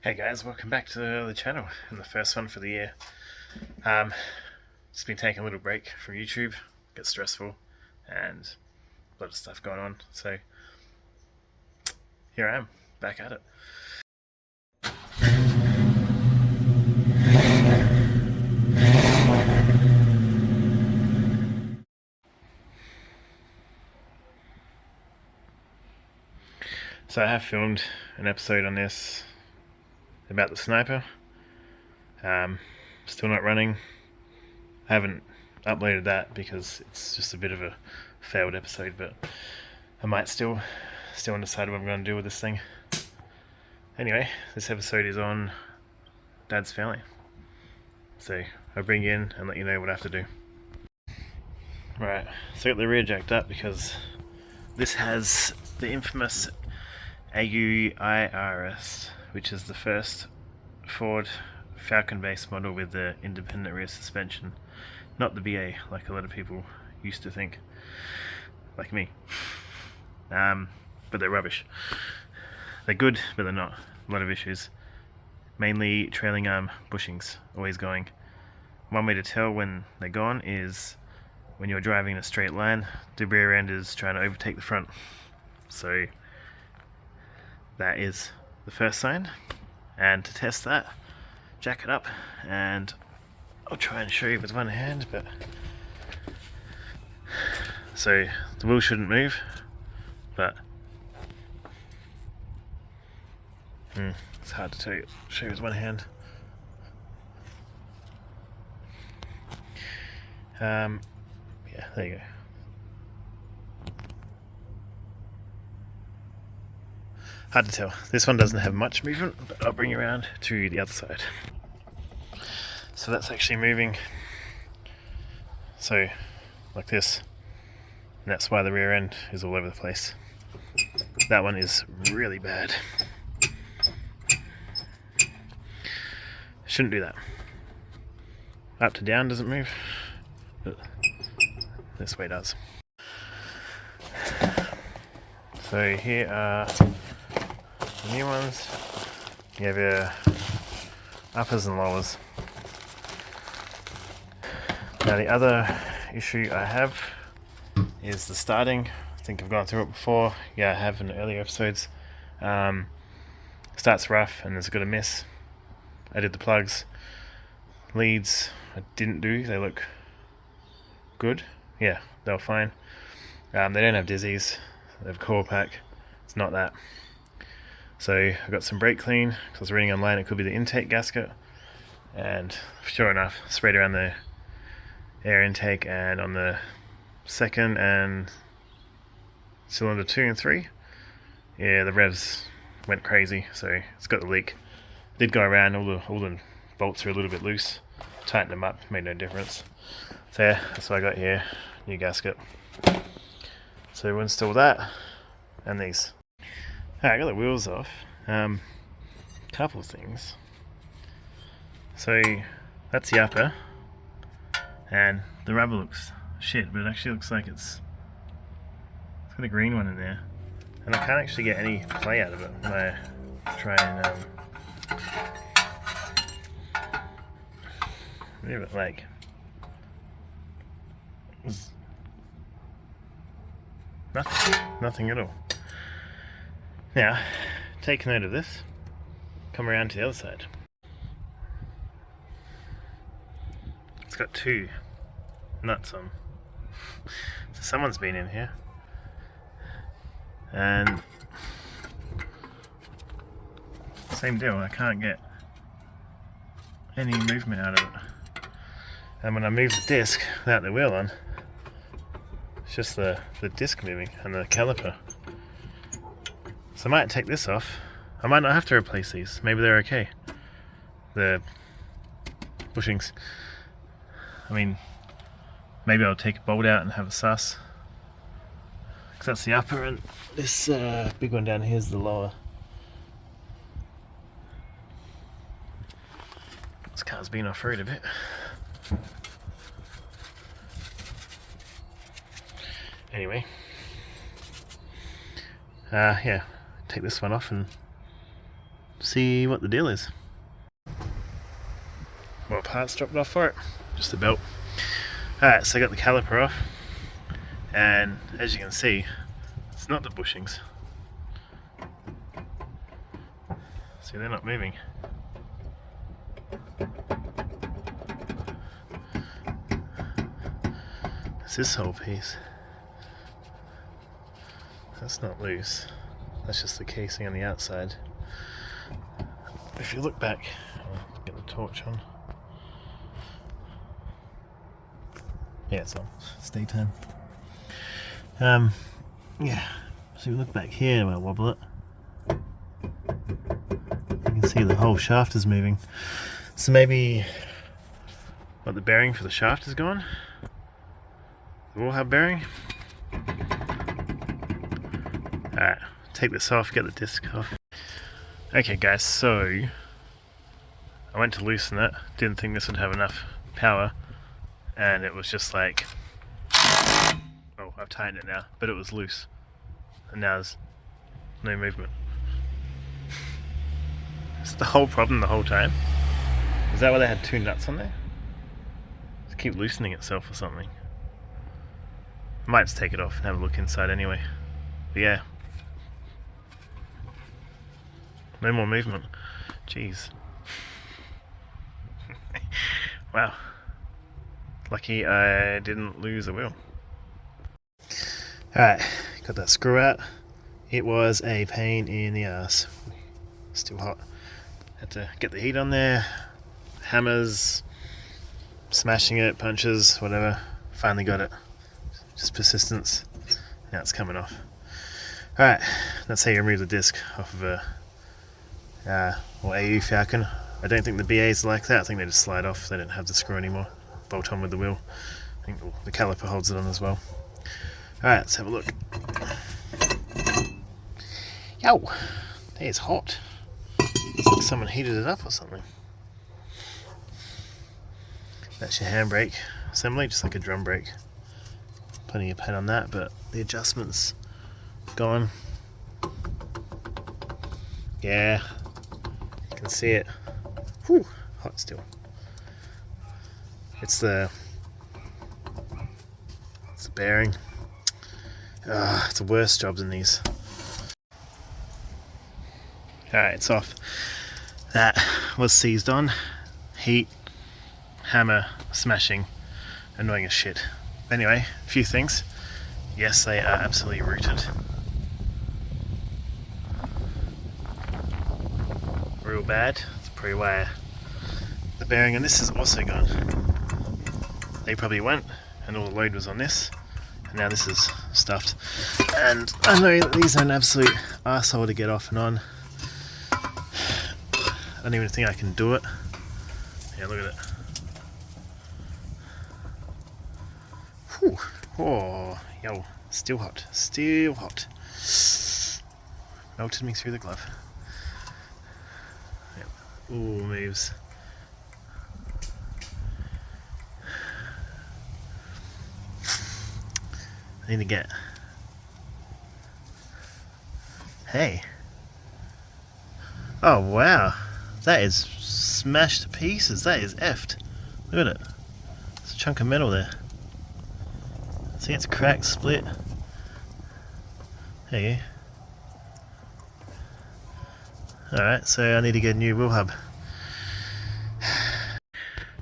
Hey guys, welcome back to the channel and the first one for the year. Just been taking a little break from YouTube, gets stressful and a lot of stuff going on, so here I am, back at it. So I have filmed an episode on this about the sniper. Still not running. I haven't uploaded that because it's just a bit of a failed episode, but I might still undecided what I'm going to do with this thing. Anyway, this episode is on Dad's Fairlane, so I'll bring you in and let you know what I have to do. Right, so I got the rear jacked up because this has the infamous AUIRS, which is the first Ford Falcon based model with the independent rear suspension, not the BA like a lot of people used to think, like me. But they're rubbish. They're good, but they're not. A lot of issues, mainly trailing arm bushings, always going. One way to tell when they're gone is when you're driving in a straight line, the rear end is trying to overtake the front. So that is the first sign, and to test that, jack it up, and I'll try and show you with one hand, but so the wheel shouldn't move, but it's hard to show you with one hand. Yeah, there you go. Hard to tell. This one doesn't have much movement, but I'll bring you around to the other side. So that's actually moving, so like this, and that's why the rear end is all over the place. That one is really bad. Shouldn't do that. Up to down doesn't move, but this way does. So here are the new ones. You have your uppers and lowers. Now the other issue I have is the starting. I think I've gone through it before. Yeah, I have in earlier episodes. Starts rough and there's got a miss. I did the plugs. Leads I didn't do. They look good. Yeah, they were fine. They don't have dizzies. They have core pack. It's not that. So I got some brake clean because I was reading online it could be the intake gasket, and sure enough, sprayed around the air intake and on the second and cylinder 2 and 3. Yeah, the revs went crazy, so it's got the leak. Did go around, all the bolts are a little bit loose. Tightened them up, made no difference. So yeah, that's what I got here, new gasket. So we'll install that and these. Alright, I got the wheels off. Couple of things. So that's the upper, and the rubber looks shit, but it actually looks like it's got a green one in there, and I can't actually get any play out of it when I try and move it. Like, nothing at all. Now, take note of this. Come around to the other side. It's got two nuts on. So someone's been in here. And same deal, I can't get any movement out of it. And when I move the disc without the wheel on, it's just the disc moving and the caliper. So I might take this off. I might not have to replace these. Maybe they're okay. The bushings. I mean, maybe I'll take a bolt out and have a suss. Because that's the upper, and this big one down here is the lower. This car's been off-road a bit. Anyway. Yeah, take this one off and see what the deal is. Well, parts dropped off for it, just the belt. Alright, so I got the caliper off, and as you can see, it's not the bushings. See, they're not moving. It's this whole piece. That's not loose. That's just the casing on the outside. If you look back, I'll get the torch on. Yeah, it's on. It's daytime. Yeah. So you look back here, I'll wobble it. You can see the whole shaft is moving. So maybe the bearing for the shaft is gone. The wall hub bearing. Alright, take this off, get the disc off. Okay guys, so I went to loosen it, didn't think this would have enough power, and it was just like, oh, I've tightened it now, but it was loose, and now there's no movement. It's the whole problem the whole time. Is that why they had two nuts on there? Just keep loosening itself or something. I might just take it off and have a look inside anyway. But yeah. No more movement. Jeez. Wow. Lucky I didn't lose a wheel. Alright, got that screw out. It was a pain in the ass. Still hot. Had to get the heat on there. Hammers, smashing it, punches, whatever. Finally got it. Just persistence. Now it's coming off. Alright, that's how you remove the disc off of a AU Falcon. I don't think the BA's like that. I think they just slide off. They don't have the screw anymore. Bolt on with the wheel. I think the caliper holds it on as well. Alright, let's have a look. Yo! That is hot. It's like someone heated it up or something. That's your handbrake assembly, just like a drum brake. Plenty of paint on that, but the adjustment's gone. Yeah, you can see it. Whew, hot still. It's the bearing. It's the worst job than these. Alright, it's off. That was seized on. Heat, hammer, smashing, annoying as shit. Anyway, a few things. Yes, they are absolutely rooted. Real bad. That's probably why the bearing on this is also gone. They probably went, and all the load was on this, and now this is stuffed. And I know that these are an absolute arsehole to get off and on. I don't even think I can do it. Yeah, look at it. Whew. Oh, yo, still hot, still hot. Melted me through the glove. Yep. Ooh, moves. I need to get. Hey. Oh wow, that is smashed to pieces. That is effed. Look at it. It's a chunk of metal there. See, it's cracked, split. There you go. Alright, so I need to get a new wheel hub.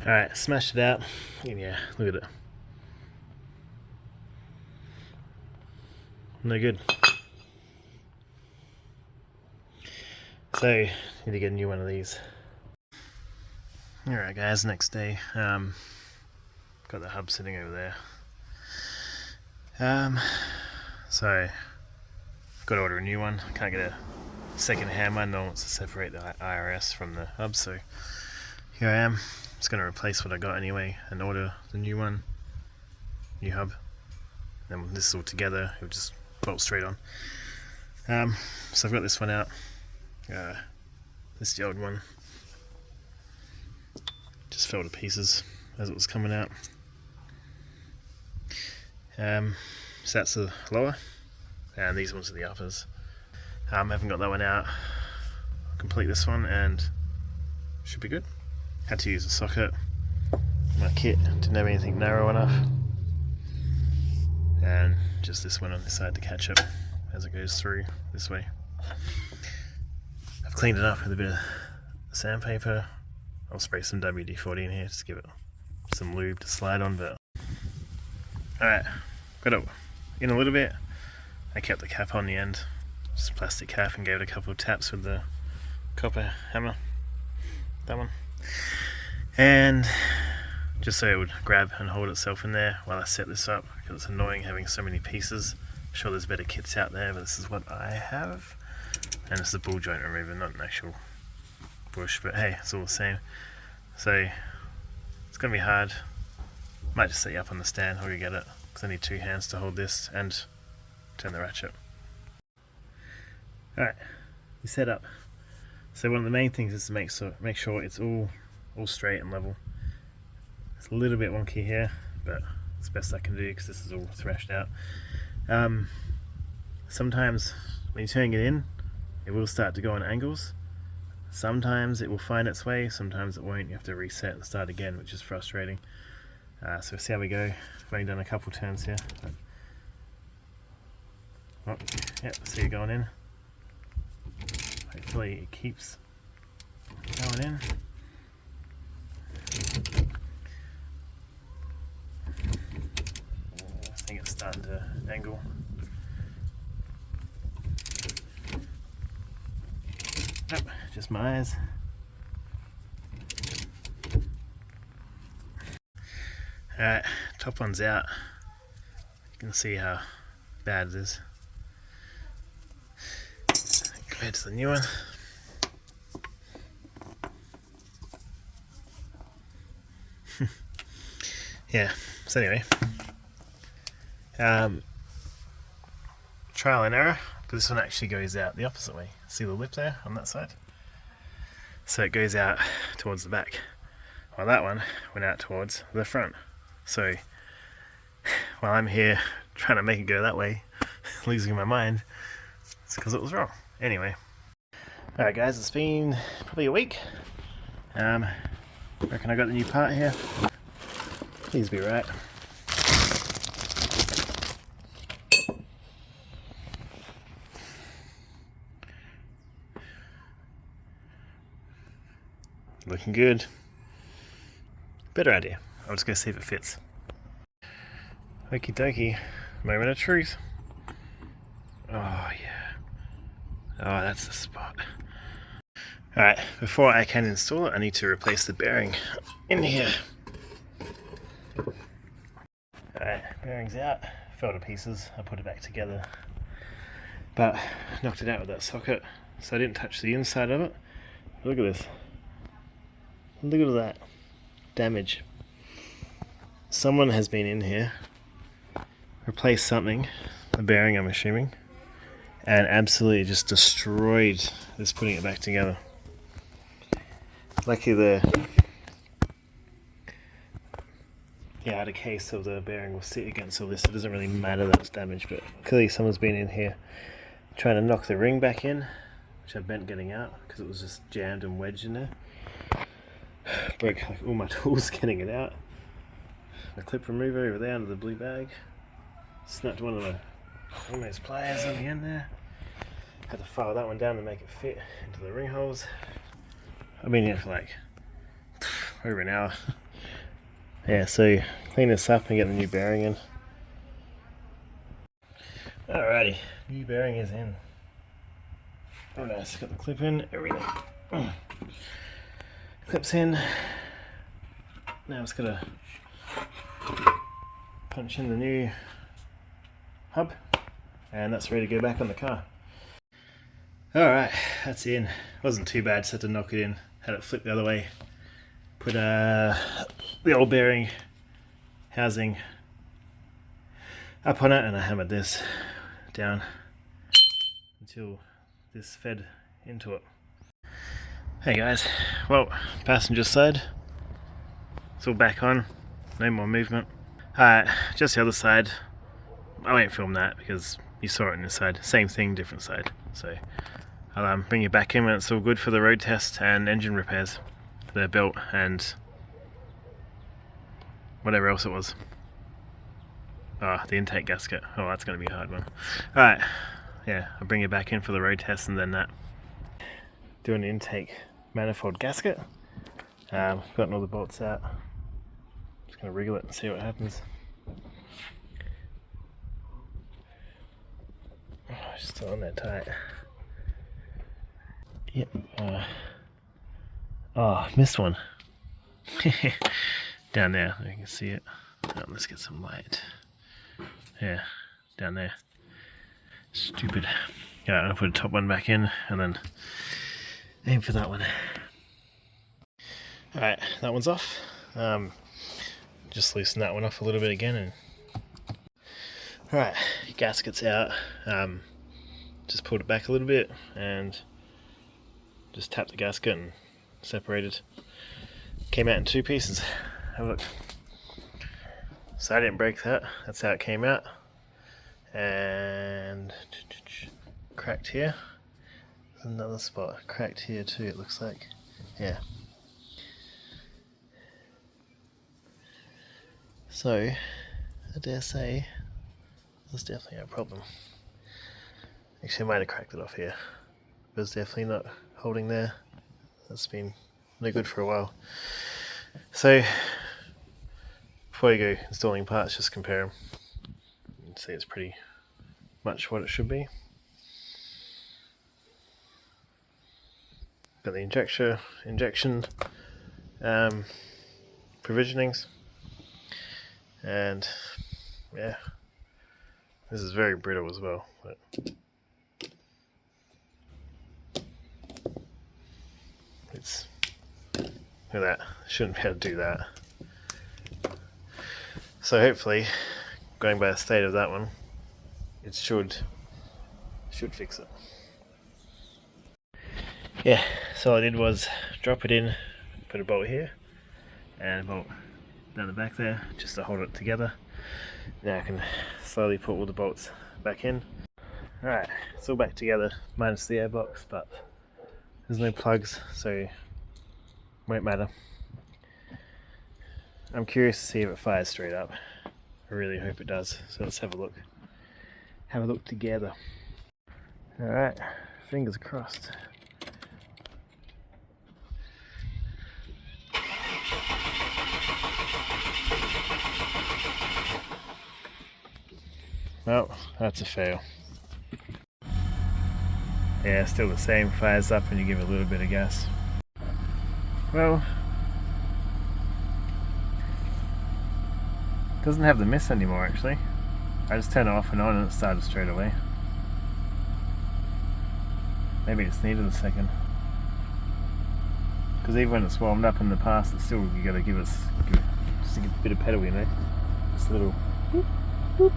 Alright, smashed it out. Yeah, look at it. No good. So, need to get a new one of these. Alright guys, next day. Got the hub sitting over there. So I've got to order a new one. Can't get a second hand one. No one wants to separate the IRS from the hub, so here I am. Just going to replace what I got anyway and order the new one, new hub. Then when this is all together, it'll just bolt straight on. So I've got this one out. This is the old one. Just fell to pieces as it was coming out. So that's the lower, and these ones are the uppers. I haven't got that one out. complete this one and should be good. Had to use a socket. My kit didn't have anything narrow enough, and just this one on this side to catch up as it goes through this way. I've cleaned it up with a bit of sandpaper. I'll spray some WD-40 in here just to give it some lube to slide on. But alright, got it in a little bit. I kept the cap on the end, just a plastic cap, and gave it a couple of taps with the copper hammer, that one, and just so it would grab and hold itself in there while I set this up, because it's annoying having so many pieces. I'm sure there's better kits out there, but this is what I have. And it's a ball joint remover, not an actual bush, but hey, it's all the same. So it's gonna be hard. Might just set you up on the stand or you get it, because I need two hands to hold this and turn the ratchet. Alright, you set up. So one of the main things is to make sure it's all straight and level. It's a little bit wonky here, but it's the best I can do because this is all thrashed out. Sometimes when you're turning it in, it will start to go on angles. Sometimes it will find its way, sometimes it won't. You have to reset and start again, which is frustrating. So see how we go. I've only done a couple turns here. Oh, yeah, see it going in. Hopefully it keeps going in. I think it's starting to angle. Nope, just my eyes. Alright, top one's out. You can see how bad it is compared to the new one. Yeah, so anyway, trial and error, but this one actually goes out the opposite way. See the lip there on that side? So it goes out towards the back, while that one went out towards the front. So while I'm here trying to make it go that way, losing my mind, it's because it was wrong. Anyway, alright guys, it's been probably a week. I reckon I got the new part here. Please be right. Looking good. Better idea. I'll just go see if it fits. Okie dokie. Moment of truth. Oh yeah. Oh, that's the spot. Alright, before I can install it, I need to replace the bearing in here. Alright, bearing's out. Fell to pieces. I put it back together. But knocked it out with that socket, so I didn't touch the inside of it. Look at this. Look at that damage. Someone has been in here, replaced something, a bearing I'm assuming, and absolutely just destroyed this putting it back together. Luckily the outer case of the bearing will sit against all this. It doesn't really matter that it's damaged, but clearly someone's been in here trying to knock the ring back in, which I bent getting out because it was just jammed and wedged in there. Broke like all my tools getting it out. My clip remover over there under the blue bag. Snapped one of those pliers on the end there. Had to file that one down to make it fit into the ring holes. I've been here for like over an hour. Yeah, so clean this up and get the new bearing in. Alrighty, new bearing is in. Oh nice, got the clip in, everything. Clips in. Now it's got to punch in the new hub, and that's ready to go back on the car. Alright, that's in. Wasn't too bad, just had to knock it in. Had it flip the other way. Put the old bearing housing up on it, and I hammered this down until this fed into it. Hey guys, well, passenger side, it's all back on, no more movement. Just the other side, I won't film that because you saw it on this side, same thing, different side. So I'll bring it back in when it's all good for the road test and engine repairs, the belt and whatever else it was. Oh, the intake gasket. Oh, that's going to be a hard one. Alright, yeah, I'll bring it back in for the road test and then that. Doing the intake manifold gasket. Gotten all the bolts out. Just going to wriggle it and see what happens. Oh, it's still on there tight. Yep. Oh, missed one. Down there, you can see it. Oh, let's get some light. Yeah, down there. Stupid. Yeah, I'm gonna put the top one back in and then aim for that one. Alright, that one's off. Just loosen that one off a little bit again. And alright, gasket's out. Just pulled it back a little bit and just tapped the gasket and separated. Came out in two pieces. Have a look. So I didn't break that. That's how it came out. And cracked here. There's another spot. Cracked here too, it looks like. Yeah. So, I dare say, there's definitely a problem. Actually, I might have cracked it off here. But it's definitely not holding there. That's been no good for a while. So, before you go installing parts, just compare them. You can see it's pretty much what it should be. Got the injection provisionings, and yeah, this is very brittle as well. But it's, look at that. Shouldn't be able to do that. So hopefully, going by the state of that one, it should fix it. Yeah, so all I did was drop it in, put a bolt here, and a bolt down the back there, just to hold it together. Now I can slowly put all the bolts back in. Alright, it's all back together, minus the airbox, but there's no plugs, so won't matter. I'm curious to see if it fires straight up. I really hope it does, so let's have a look. Have a look together. Alright, fingers crossed. Well, that's a fail. Yeah, still the same, fires up when you give it a little bit of gas. Well, doesn't have the miss anymore actually. I just turned it off and on and it started straight away. Maybe it's needed a second. Because even when it's warmed up in the past, it's still, you gotta give it just a bit of pedal, you know. Just a little boop, boop.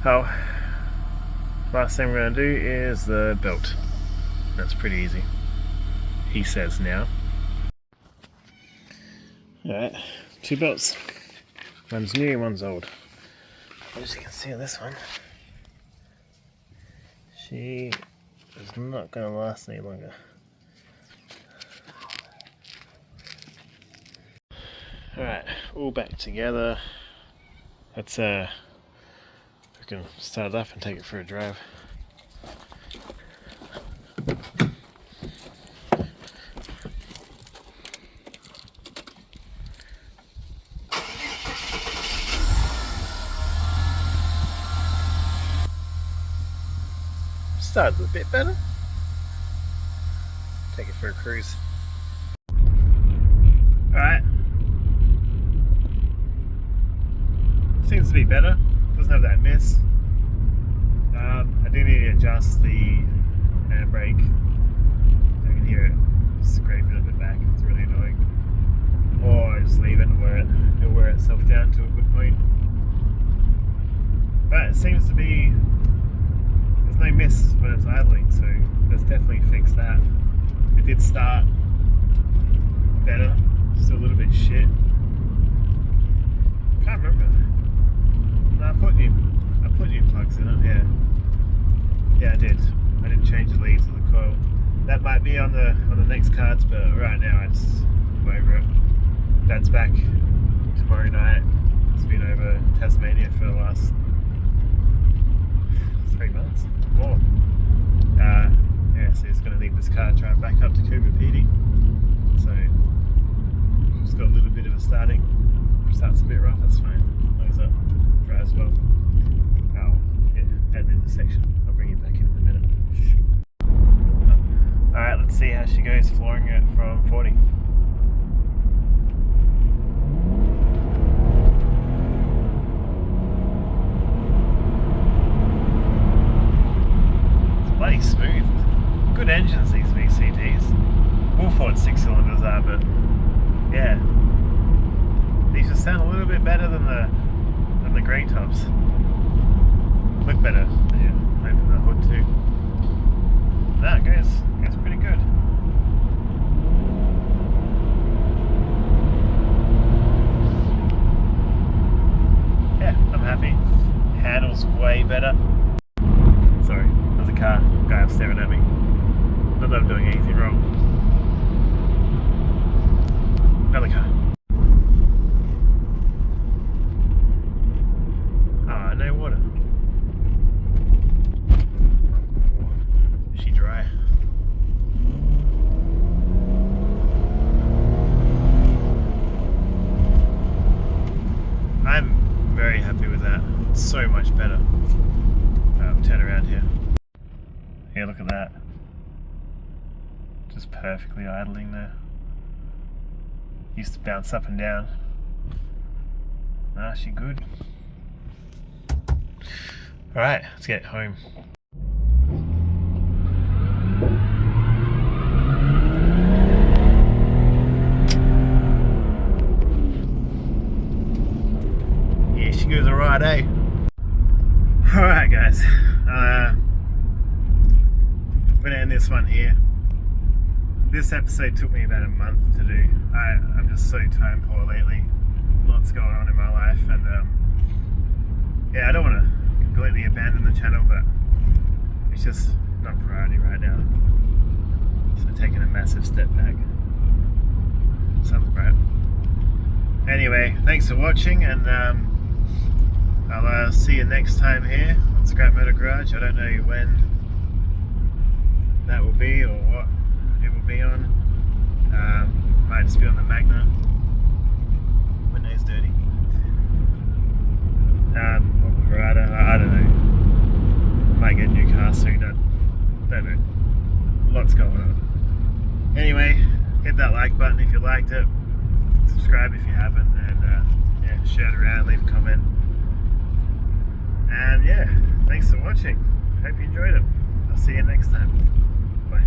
Oh, last thing we're going to do is the belt. That's pretty easy, he says now. Alright, two belts. One's new and one's old. As you can see on this one, she is not going to last any longer. Alright, all back together. Let's we can start it up and take it for a drive. Started a bit better. Take it for a cruise. Alright. Seems to be better. Doesn't have that miss. I do need to adjust the handbrake. I can hear it scraping a bit back. It's really annoying. Or I just leave it and it'll wear itself down to a good point. But it seems to be, there's no miss when it's idling, so let's definitely fix that. It did start better, still a little bit shit. Can't remember. No, I put new plugs in it, yeah. Yeah, I did. I didn't change the leads or the coil. That might be on the next cards, but right now I'm over it. Dad's back tomorrow night. It's been over Tasmania for the last 3 months. More. Yeah, so he's going to leave this car, drive back up to Cooper Pedy. So just got a little bit of a starting. Starts a bit rough, that's fine. Loads up, drives well. Oh, yeah, add in the section. I'll bring you back in a minute. Alright, let's see how she goes flooring it from 40. It's bloody smooth. Good engines, these VCTs. We'll thought 6 cylinders are, but yeah. These just sound a little bit better than the grey tops. Look better. Yeah, open the hood too. No, it goes pretty good. Yeah, I'm happy. Handles way better. Sorry, there's a guy up staring at me. Not that I'm doing anything wrong. Another car. Ah, no water. Is she dry? I'm very happy with that. It's so much better. Turn around here. Yeah, look at that. Just perfectly idling there. Used to bounce up and down. Ah, she good. Alright, let's get home. Yeah, she goes alright, eh? Alright guys, I'm going to end this one here. This episode took me about a month to do. I'm just so time poor lately. Lots going on in my life, and yeah, I don't want to completely abandon the channel, but it's just not priority right now. So taking a massive step back. Sounds right. Anyway, thanks for watching, and I'll see you next time here on Scrap Motor Garage. I don't know when that will be or what it will be on. Might just be on the Magna. Window's dirty. Or the Verada. I don't know. Might get a new car soon. I don't know. Lots going on. Anyway, hit that like button if you liked it. Subscribe if you haven't, and yeah, share it around, leave a comment. And yeah, thanks for watching. Hope you enjoyed it. I'll see you next time. Bye.